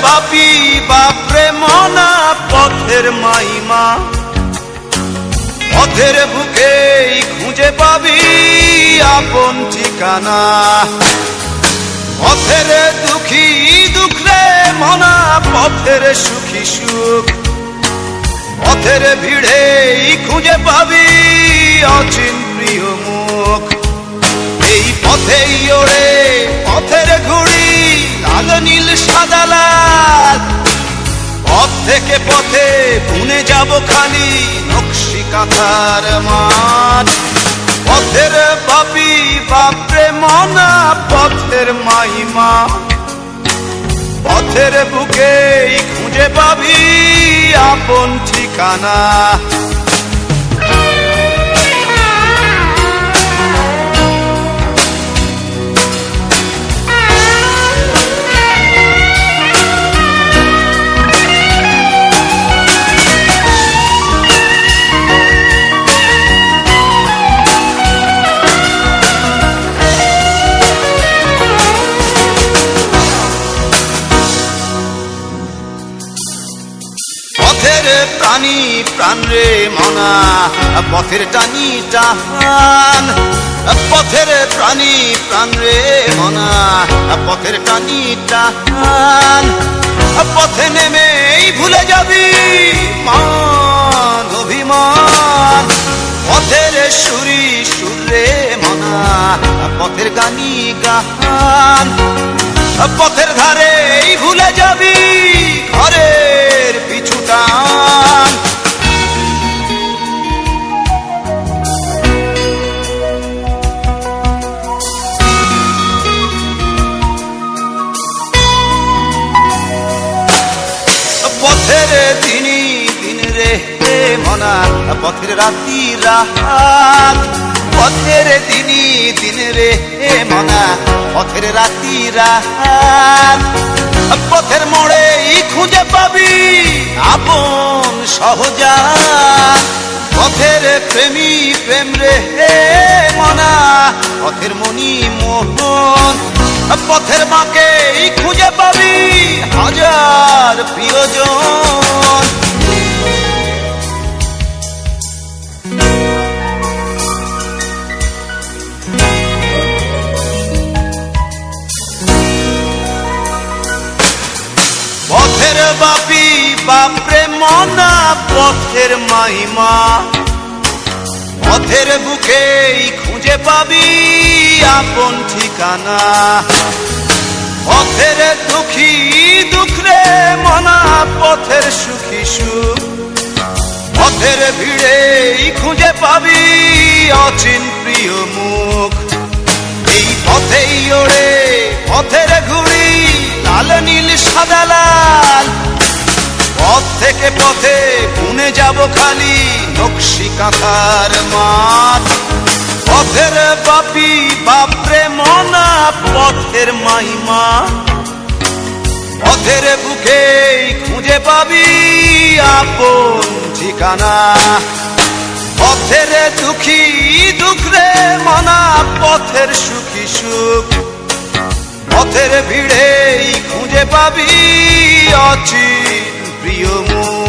বাপি বাপরে মনা পথের মাইমা, পথের বুকেই খুঁজে পাবি আপন ঠিকানা। পথের দুঃখী দুঃখ রে মনা, পথের সুখী সুখ, পথের ভিড়েই খুঁজে পাবি অচিন প্রিয় মুখ। এই পথেই ওড়ে পথের ঘুড়ি, লাল নীল সাদা লাল, পথ থেকে পথে বুনে যাব খালি নকশি কাঁথার মাঠ। পথের বাপি বাপরে মনা পথের মাইমা, পথের বুকেই খুঁজে পাবি আপন ঠিকানা। পথের প্রাণী প্রাণ রে মনা, পথের টানি টান। পথের প্রাণী প্রাণ রে মনা, পথের টানি টান। পথে নেমেই ভুলে যাবি মান অভিমান। পথের সুরি সুর রে মনা, পথের গানি গান। পথের ধারেই ভুলে যাবি ঘরের পিছু টান। পথের দিনই দিন রে মনা, পথের রাতি রাত। পথের দিনই দিন রে মনা, পথের রাতি রাত। পথের মোড়েই খুঁজে পাবি আপন সহজান। পথের প্রেমী প্রেম রে মনা, পথের মনি মোহন। পথের মাকেই খুঁজে পাবি হাজার প্রিয়জন। পথের বাপি বাপরে মনা পথের মাইমা, পথের বুকেই খুঁজে পাবি আপন ঠিকানা। পথের দুঃখী দুঃখ রে মনা, পথের সুখী সুখ, পথের ভিড়েই খুঁজে পাবি অচিন প্রিয় মুখ। এই পথেই ওড়ে পথের ঘুড়ি, লাল নীল সাদা লাল। পথ থেকে পথে বুনে যাব খালি নকশি কাঁথার মাঠ। পথের বাপি বাপরে মনা পথের মাইমা, পথের বুকেই খুঁজে পাবি আপন ঠিকানা। পথের দুঃখী দুঃখ রে মনা, পথের সুখী সুখ, পথের ভিড়েই খুঁজে পাবি অচিন প্রিয় মুখ।